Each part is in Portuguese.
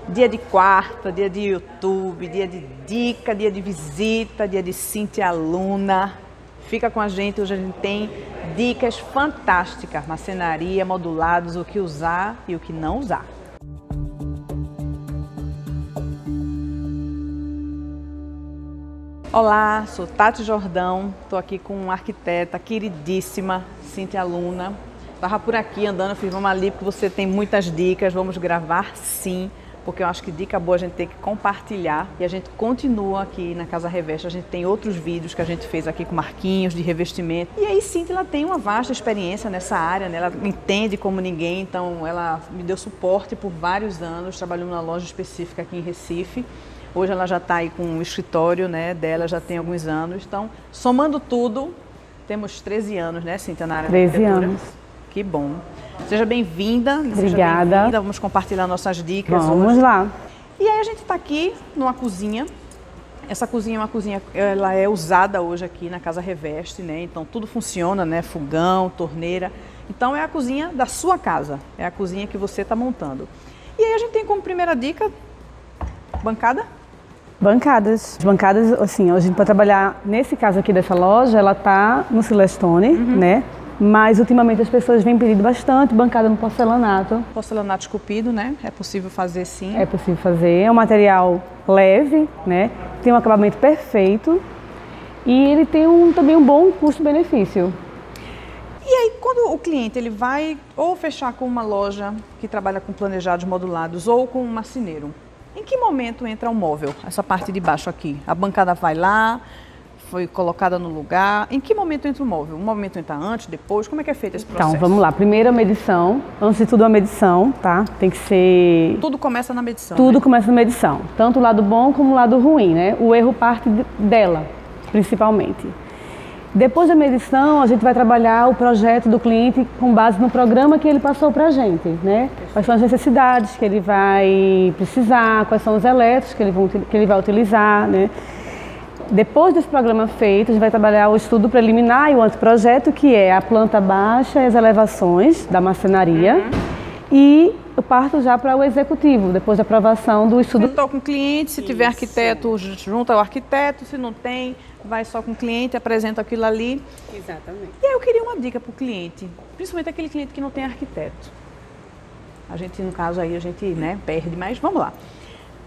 Dia de quarta, dia de YouTube, dia de dica, dia de visita, dia de Cíntia Aluna. Fica com a gente, hoje a gente tem dicas fantásticas, marcenaria, modulados, o que usar e o que não usar. Olá, sou Tati Jordão, estou aqui com uma arquiteta queridíssima, Cíntia Aluna. Estava por aqui andando, fiz vamos ali porque você tem muitas dicas, vamos gravar sim, porque eu acho que dica boa a gente tem que compartilhar. E a gente continua aqui na Casa Reveste, a gente tem outros vídeos que a gente fez aqui com Marquinhos, de revestimento. E aí Cíntia, ela tem uma vasta experiência nessa área, né? Ela entende como ninguém, então ela me deu suporte por vários anos, trabalhou numa loja específica aqui em Recife. Hoje ela já está aí com o escritório, né, dela, já tem alguns anos. Então, somando tudo, temos 13 anos, né, Cíntia, na área da arquitetura. 13 anos. Que bom. Seja bem-vinda. Obrigada. Bem-vinda. Vamos compartilhar nossas dicas Vamos hoje. lá. E aí a gente está aqui numa cozinha. Essa cozinha é uma cozinha, ela é usada hoje aqui na Casa Reveste, né? Então tudo funciona, né? Fogão, torneira. Então é a cozinha da sua casa. É a cozinha que você está montando. E aí a gente tem como primeira dica, bancada? Bancadas. As bancadas, assim, a gente pode trabalhar, nesse caso aqui dessa loja, ela tá no Silestone, né? Mas ultimamente as pessoas vêm pedindo bastante bancada no porcelanato. Porcelanato esculpido, né? É possível fazer sim. É possível fazer, é um material leve, né? Tem um acabamento perfeito e ele tem também um bom custo-benefício. E aí, quando o cliente ele vai ou fechar com uma loja que trabalha com planejados modulados ou com um marceneiro, em que momento entra o móvel, essa parte de baixo aqui? A bancada vai lá, foi colocada no lugar. Em que momento entra o móvel? O momento entra antes, depois? Como é que é feito esse processo? Então, vamos lá. Primeiro a medição. Antes de tudo a medição, tá? Tem que ser... Tudo começa na medição, Tudo né? começa na medição. Tanto o lado bom como o lado ruim, né? O erro parte dela, principalmente. Depois da medição, a gente vai trabalhar o projeto do cliente com base no programa que ele passou para a gente, né? Quais são as necessidades que ele vai precisar, quais são os elétricos que ele vai utilizar, né? Depois desse programa feito, a gente vai trabalhar o estudo preliminar e o anteprojeto, que é a planta baixa e as elevações da marcenaria. E eu parto já para o executivo, depois da aprovação do estudo. Estou com o cliente, se tiver arquiteto, junta o arquiteto, se não tem, vai só com o cliente, apresenta aquilo ali. Exatamente. E aí eu queria uma dica para o cliente, principalmente aquele cliente que não tem arquiteto. A gente, no caso aí, a gente, né, perde, mas vamos lá.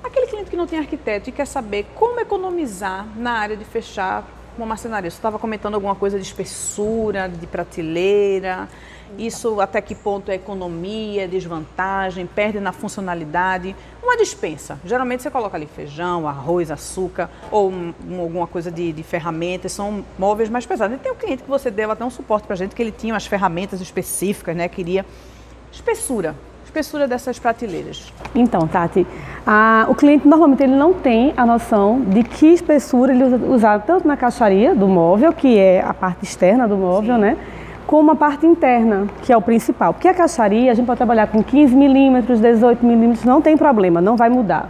Aquele cliente que não tem arquiteto e quer saber como economizar na área de fechar uma marcenaria. Você estava comentando alguma coisa de espessura, de prateleira, isso até que ponto é economia, desvantagem, perde na funcionalidade. Uma despensa, geralmente você coloca ali feijão, arroz, açúcar ou alguma coisa de ferramentas, são móveis mais pesados. E tem um cliente que você deu até um suporte para a gente, que ele tinha umas ferramentas específicas, né? Queria espessura dessas prateleiras. Então, Tati, o cliente normalmente ele não tem a noção de que espessura ele usar tanto na caixaria do móvel, que é a parte externa do móvel, né? Como a parte interna, que é o principal. Porque a caixaria a gente pode trabalhar com 15 milímetros, 18 milímetros, não tem problema, não vai mudar.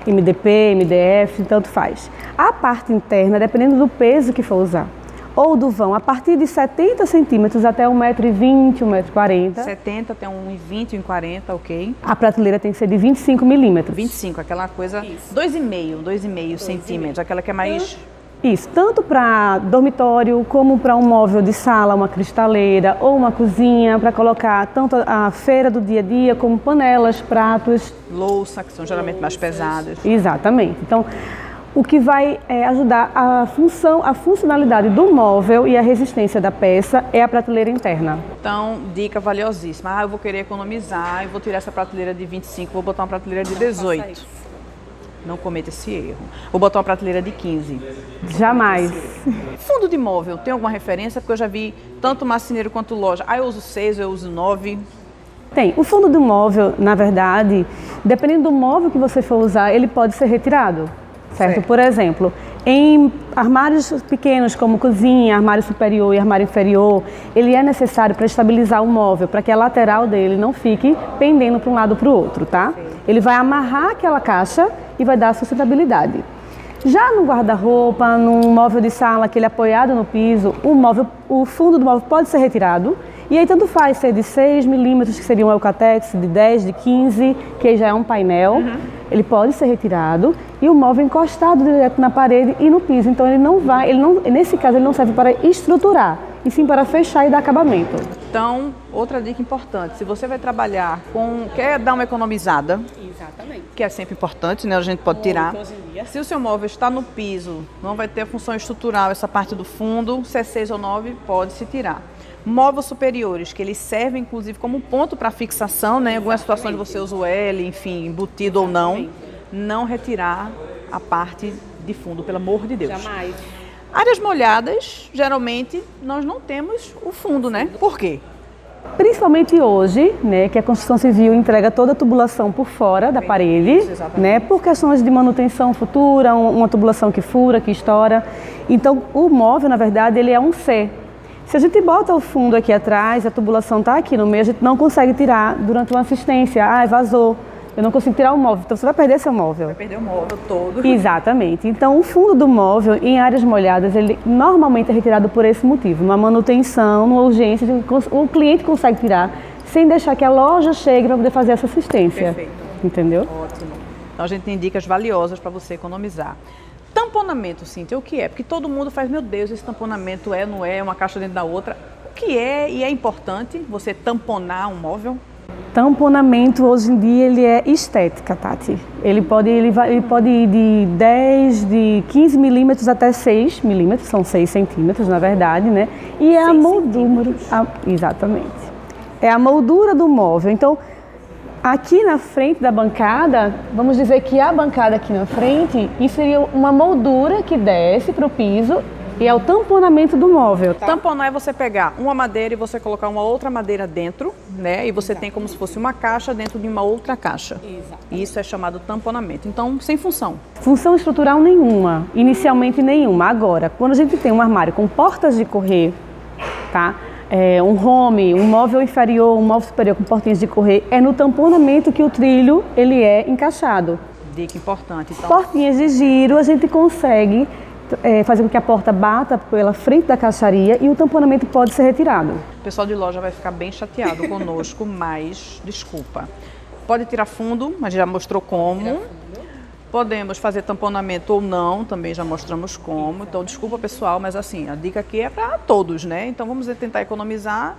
MDP, MDF, tanto faz. A parte interna, dependendo do peso que for usar, ou do vão, a partir de 70 centímetros até 1,20 m, 1,40 m. 70 até 1,20 m, 1,40 m, ok. A prateleira tem que ser de 25 milímetros. 25, aquela coisa, 2,5 centímetros, aquela que é mais... Isso, tanto para dormitório como para um móvel de sala, uma cristaleira ou uma cozinha, para colocar tanto a feira do dia a dia como panelas, pratos. Louça, que são geralmente mais pesadas. Exatamente. Então, o que vai ajudar a funcionalidade do móvel e a resistência da peça é a prateleira interna. Então, dica valiosíssima. Eu vou querer economizar, eu vou tirar essa prateleira de 25, vou botar uma prateleira de 18. Não cometa esse erro. Vou botar uma prateleira de 15. Jamais. Fundo de móvel, tem alguma referência? Porque eu já vi tanto marceneiro quanto loja. Eu uso 6, eu uso 9. Tem. O fundo do móvel, na verdade, dependendo do móvel que você for usar, ele pode ser retirado. Certo? Por exemplo, em armários pequenos como cozinha, armário superior e armário inferior, ele é necessário para estabilizar o móvel, para que a lateral dele não fique pendendo para um lado ou para o outro, tá? Ele vai amarrar aquela caixa e vai dar sustentabilidade. Já no guarda-roupa, num móvel de sala, aquele apoiado no piso, o fundo do móvel pode ser retirado E aí tanto faz ser de 6 milímetros, que seria um Eucatex, de 10, de 15, que aí já é um painel, ele pode ser retirado, e o móvel encostado direto na parede e no piso. Então nesse caso ele não serve para estruturar, e sim para fechar e dar acabamento. Então, outra dica importante, se você vai trabalhar quer dar uma economizada, Exatamente. que é sempre importante, né? A gente pode tirar. Se o seu móvel está no piso, não vai ter a função estrutural, essa parte do fundo, se é 6 ou 9, pode se tirar. Móveis superiores, que eles servem inclusive como ponto para fixação, né? Em alguma situação de você usa o L, enfim, embutido ou não retirar a parte de fundo, pelo amor de Deus. Jamais. Áreas molhadas, geralmente, nós não temos o fundo, né? Por quê? Principalmente hoje, né, que a construção civil entrega toda a tubulação por fora da parede, Isso, né, por questões de manutenção futura, uma tubulação que fura, que estoura. Então, o móvel, na verdade, ele é um C. Se a gente bota o fundo aqui atrás, a tubulação está aqui no meio, a gente não consegue tirar durante uma assistência. Ah, vazou. Eu não consigo tirar o móvel, então você vai perder seu móvel. Vai perder o móvel todo. Exatamente. Então, o fundo do móvel, em áreas molhadas, ele normalmente é retirado por esse motivo. Numa manutenção, numa urgência, o cliente consegue tirar sem deixar que a loja chegue para poder fazer essa assistência. Perfeito. Entendeu? Ótimo. Então, a gente tem dicas valiosas para você economizar. Tamponamento, Cíntia, o que é? Porque todo mundo faz, meu Deus, esse tamponamento não é uma caixa dentro da outra. O que é e é importante você tamponar um móvel? Tamponamento, hoje em dia, ele é estética, Tati. Ele pode ir de 10, de 15 milímetros até 6 milímetros, são 6 centímetros, na verdade, né? E é a moldura. Exatamente. É a moldura do móvel. Então, aqui na frente da bancada, vamos dizer que a bancada aqui na frente, isso seria uma moldura que desce para o piso e é o tamponamento do móvel. Tá? Tamponar é você pegar uma madeira e você colocar uma outra madeira dentro, né? E você tem como se fosse uma caixa dentro de uma outra caixa. Isso é chamado tamponamento. Então, sem função. Função estrutural nenhuma, inicialmente nenhuma. Agora, quando a gente tem um armário com portas de correr, tá? Um home, um móvel inferior, um móvel superior com portinhas de correr, é no tamponamento que o trilho ele é encaixado. Dica importante. Então, portinhas de giro, a gente consegue fazer com que a porta bata pela frente da caixaria e o tamponamento pode ser retirado. O pessoal de loja vai ficar bem chateado conosco, mas desculpa. Pode tirar fundo, mas já mostrou como. Podemos fazer tamponamento ou não, também já mostramos como. Então, desculpa pessoal, mas assim, a dica aqui é para todos, né? Então, vamos tentar economizar.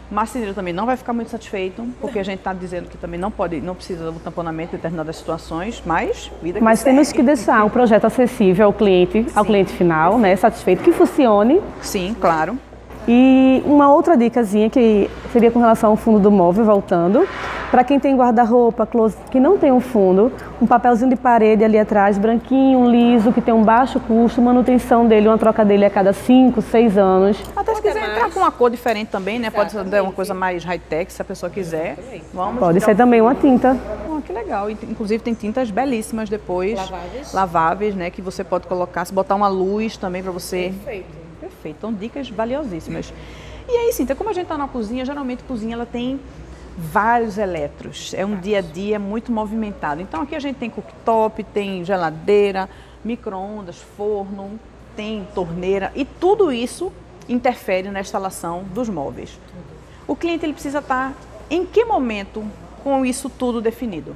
Marceneiro também não vai ficar muito satisfeito, porque a gente está dizendo que também não precisa do tamponamento em determinadas situações, mas vida que Mas segue. temos que deixar o projeto acessível ao cliente final, né? Satisfeito, que funcione. Sim, claro. E uma outra dicasinha que seria com relação ao fundo do móvel, voltando, para quem tem guarda-roupa, closet, que não tem um fundo, um papelzinho de parede ali atrás, branquinho, liso, que tem um baixo custo, manutenção dele, uma troca dele a cada 5, 6 anos. Até se quiser entrar com uma cor diferente também, né? Pode ser uma coisa mais high-tech, se a pessoa quiser. Vamos Pode ser também uma tinta. Que legal. Inclusive tem tintas belíssimas depois. Laváveis, né? Que você pode colocar, se botar uma luz também para você. Perfeito. Então, dicas valiosíssimas. E aí, Cíntia, como a gente está na cozinha, geralmente a cozinha ela tem vários eletros. É um dia a dia muito movimentado. Então, aqui a gente tem cooktop, tem geladeira, micro-ondas, forno, tem torneira e tudo isso interfere na instalação dos móveis. O cliente ele precisa estar em que momento com isso tudo definido?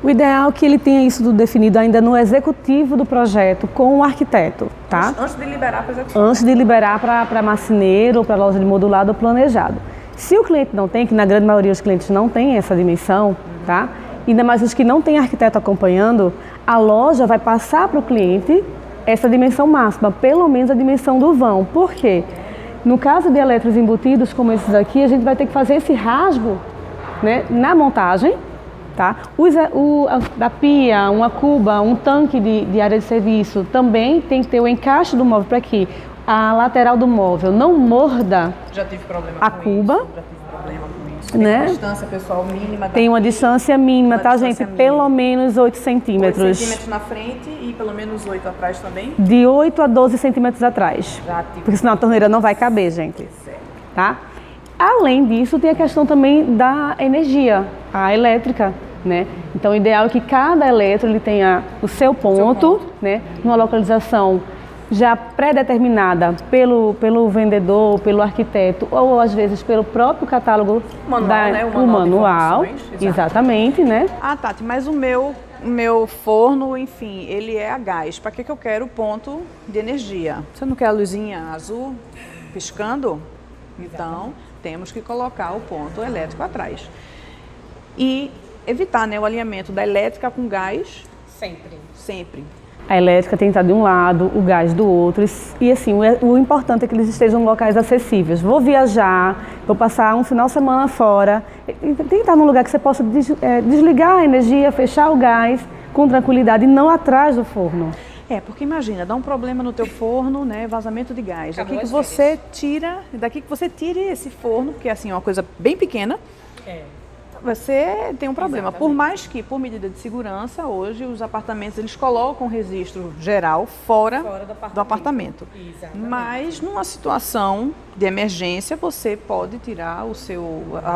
O ideal é que ele tenha isso tudo definido ainda no executivo do projeto com o arquiteto, tá? Antes de liberar para execução. Antes de liberar para marceneiro ou para loja de modulado ou planejado. Se o cliente não tem, que na grande maioria os clientes não têm essa dimensão, tá? Ainda mais os que não têm arquiteto acompanhando, a loja vai passar para o cliente essa dimensão máxima, pelo menos a dimensão do vão. Por quê? No caso de eletros embutidos como esses aqui, a gente vai ter que fazer esse rasgo, né, na montagem. Tá? Da pia, uma cuba, um tanque de área de serviço também tem que ter o encaixe do móvel para que a lateral do móvel não morda já tive problema a com cuba. Isso, já tive problema com isso. Né? Tem uma distância pessoal mínima. Tem uma distância mínima, tá, gente? Mínima. Pelo menos 8 centímetros. 8 centímetros na frente e pelo menos 8 atrás também? De 8 a 12 centímetros atrás. Já tive. Porque senão a torneira não vai caber, gente. Tá? Além disso, tem a questão também da energia, a elétrica, né? Então, o ideal é que cada eletro ele tenha o seu ponto, né? Numa localização já pré-determinada pelo vendedor, pelo arquiteto, ou às vezes pelo próprio catálogo, Manual, o manual, de informações, exatamente, né? Ah, Tati, mas o meu forno, enfim, ele é a gás. Para que eu quero ponto de energia? Você não quer a luzinha azul piscando? Então, temos que colocar o ponto elétrico atrás. E evitar, né, o alinhamento da elétrica com gás. Sempre. A elétrica tem que estar de um lado, o gás do outro. E assim, o importante é que eles estejam em locais acessíveis. Vou viajar, vou passar um final de semana fora. Tem que estar num lugar que você possa desligar a energia, fechar o gás com tranquilidade e não atrás do forno. Porque imagina, dá um problema no teu forno, né, vazamento de gás. Daqui que você tire esse forno, que é assim, uma coisa bem pequena, você tem um problema. Exatamente. Por mais que, por medida de segurança, hoje os apartamentos eles colocam o registro geral fora do apartamento. Mas numa situação de emergência, você pode tirar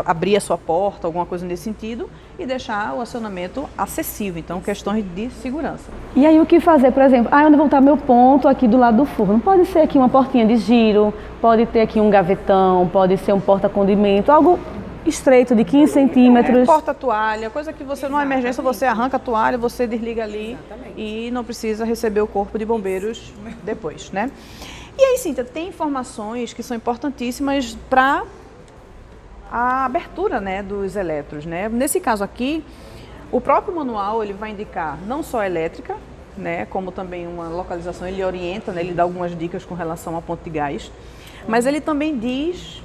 abrir a sua porta, alguma coisa nesse sentido, e deixar o acionamento acessível. Então, questões de segurança. E aí o que fazer, por exemplo, onde vou botar meu ponto aqui do lado do forno? Pode ser aqui uma portinha de giro, pode ter aqui um gavetão, pode ser um porta-condimento, algo estreito de 15 centímetros. Porta-toalha, coisa que você, numa emergência, você arranca a toalha, você desliga ali e não precisa receber o corpo de bombeiros depois, né? E aí, Cíntia, tem informações que são importantíssimas para a abertura, né, dos eletros, né? Nesse caso aqui, o próprio manual ele vai indicar não só a elétrica, né, como também uma localização, ele orienta, né, ele dá algumas dicas com relação ao ponto de gás, mas ele também diz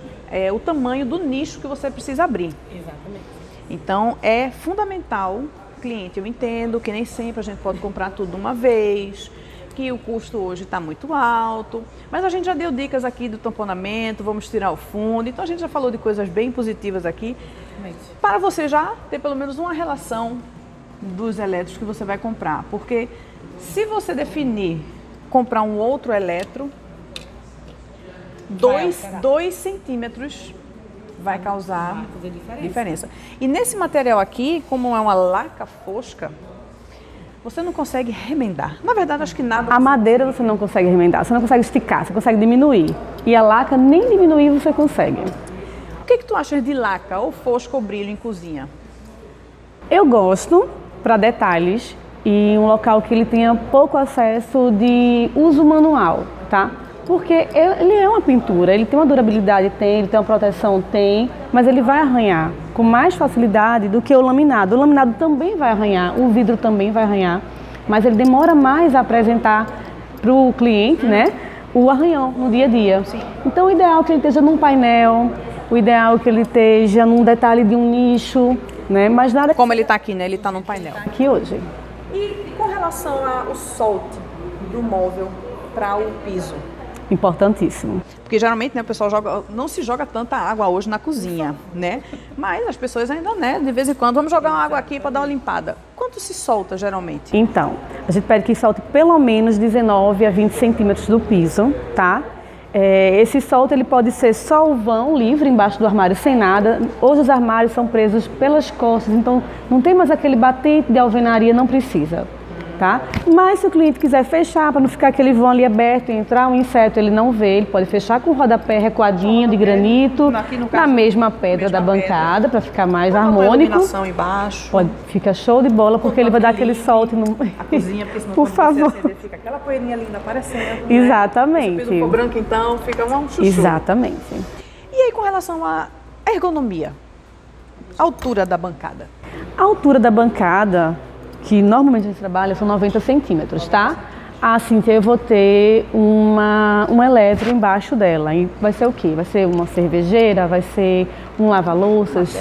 o tamanho do nicho que você precisa abrir. Exatamente. Então, é fundamental, cliente, eu entendo que nem sempre a gente pode comprar tudo de uma vez, que o custo hoje está muito alto, mas a gente já deu dicas aqui do tamponamento, vamos tirar o fundo, então a gente já falou de coisas bem positivas aqui, para você já ter pelo menos uma relação dos elétricos que você vai comprar, porque se você definir comprar um outro eletro, 2 centímetros vai causar diferença. E nesse material aqui, como é uma laca fosca, você não consegue remendar. Na verdade, acho que nada... A madeira você não consegue remendar, você não consegue esticar, você consegue diminuir. E a laca, nem diminuir você consegue. O que tu achas de laca, ou fosca ou brilho em cozinha? Eu gosto para detalhes e um local que ele tenha pouco acesso de uso manual, tá? Porque ele é uma pintura, ele tem uma durabilidade, ele tem uma proteção, mas ele vai arranhar com mais facilidade do que o laminado. O laminado também vai arranhar, o vidro também vai arranhar, mas ele demora mais a apresentar para o cliente, né, o arranhão no dia a dia. Sim. Então o ideal é que ele esteja num painel, o ideal é que ele esteja num detalhe de um nicho, né, mas nada... Como ele está aqui, né, ele está num painel. Aqui hoje. E com relação ao solte do móvel para o piso? Importantíssimo. Porque geralmente, né, o pessoal não se joga tanta água hoje na cozinha, né? Mas as pessoas ainda, né, de vez em quando, vamos jogar uma água aqui para dar uma limpada. Quanto se solta geralmente? Então, a gente pede que solte pelo menos 19 a 20 centímetros do piso, tá? Esse solto ele pode ser só o vão livre embaixo do armário sem nada. Hoje os armários são presos pelas costas, então não tem mais aquele batente de alvenaria, não precisa. Tá? Mas se o cliente quiser fechar, para não ficar aquele vão ali aberto e entrar um inseto, ele não vê, ele pode fechar com o rodapé recuadinho de granito, na mesma pedra da bancada, para ficar mais harmônico. Embaixo. Fica show de bola, porque ele vai dar aquele solto no... A cozinha, porque senão por favor. Você acender, fica aquela poeirinha linda aparecendo. Exatamente. Se o piso for branco, então, fica um chuchu. Exatamente. E aí, com relação à ergonomia, altura da bancada? A altura da bancada, que normalmente a gente trabalha, são 90 centímetros, tá? Assim que eu vou ter um eletro embaixo dela. E vai ser o quê? Vai ser uma cervejeira, vai ser um lava-louças,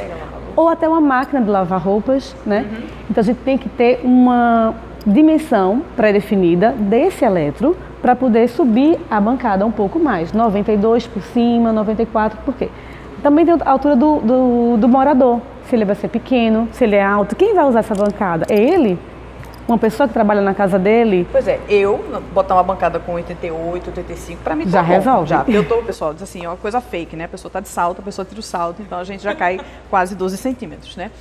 ou até uma máquina de lavar roupas, né? Então a gente tem que ter uma dimensão pré-definida desse eletro para poder subir a bancada um pouco mais. 92 por cima, 94 por quê? Também tem a altura do morador. Se ele vai ser pequeno, se ele é alto, quem vai usar essa bancada? É ele? Uma pessoa que trabalha na casa dele? Pois é, eu botar uma bancada com 88, 85, para mim já resolve. Já, eu tô, pessoal, diz assim, é uma coisa fake, né? A pessoa tá de salto, a pessoa tira o salto, então a gente já cai quase 12 centímetros, né?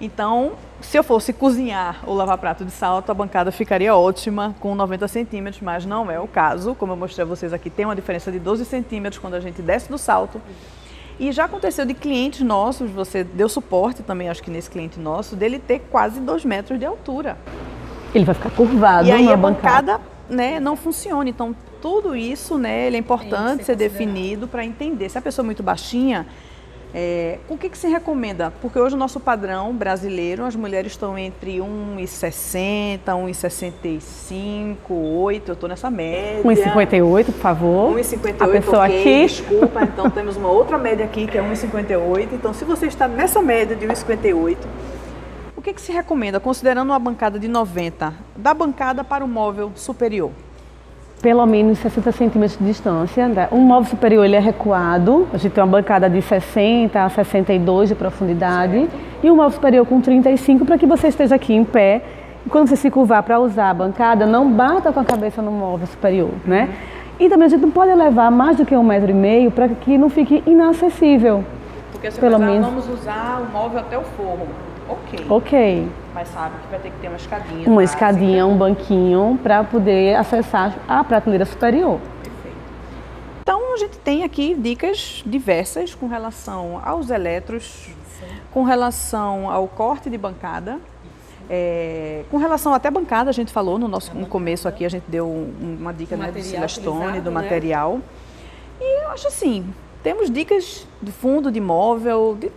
Então, se eu fosse cozinhar ou lavar prato de salto, a bancada ficaria ótima com 90 centímetros, mas não é o caso. Como eu mostrei a vocês aqui, tem uma diferença de 12 centímetros quando a gente desce do salto. E já aconteceu de clientes nossos, você deu suporte também, acho que nesse cliente nosso, dele ter quase 2 metros de altura. Ele vai ficar curvado. E aí na a bancada, né, não funciona. Então, tudo isso, né, ele é importante ser definido para entender. Se a pessoa é muito baixinha, o que se recomenda? Porque hoje o nosso padrão brasileiro, as mulheres estão entre 1,60, 1,65, 8, eu estou nessa média. 1,58, por favor. 1,58, a pessoa ok, aqui. desculpa, então temos uma outra média aqui que é 1,58. Então, se você está nessa média de 1,58, o que se recomenda, considerando uma bancada de 90, da bancada para o móvel superior? Pelo menos 60 centímetros de distância. Né? Um móvel superior ele é recuado, a gente tem uma bancada de 60 a 62 de profundidade, certo. E um móvel superior com 35 para que você esteja aqui em pé. E quando você se curvar para usar a bancada, não bata com a cabeça no móvel superior, né? E também a gente não pode elevar mais do que 1,5 m para que não fique inacessível. Porque se pelo menos... menos vamos usar o móvel até o forro. Ok. Ok. Mas sabe que vai ter que ter uma escadinha. Uma escadinha, um banquinho para poder acessar a prateleira superior. Perfeito. Então a gente tem aqui dicas diversas com relação aos eletros, com relação ao corte de bancada, com relação até a bancada, a gente falou no começo aqui, a gente deu uma dica, né, do Silestone, do material. E eu acho assim, temos dicas de fundo, de móvel, de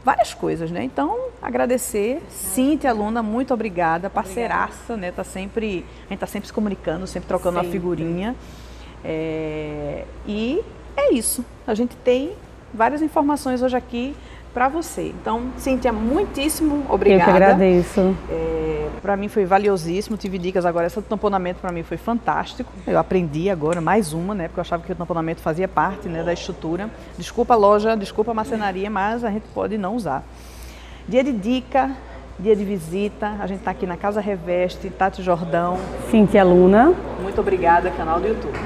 várias coisas, né? Então, agradecer. Cíntia, aluna, muito obrigada. Parceiraça, né? A gente está sempre se comunicando, sempre trocando uma figurinha. E é isso. A gente tem várias informações hoje aqui para você. Então, Cíntia, muitíssimo obrigada. Eu que agradeço. Para mim foi valiosíssimo, tive dicas agora. Essa do tamponamento para mim foi fantástico. Eu aprendi agora mais uma, né? Porque eu achava que o tamponamento fazia parte, né, da estrutura. Desculpa a loja, desculpa a marcenaria, mas a gente pode não usar. Dia de dica, dia de visita. A gente está aqui na Casa Reveste, Tati Jordão. Cíntia, aluna. Muito obrigada, canal do YouTube.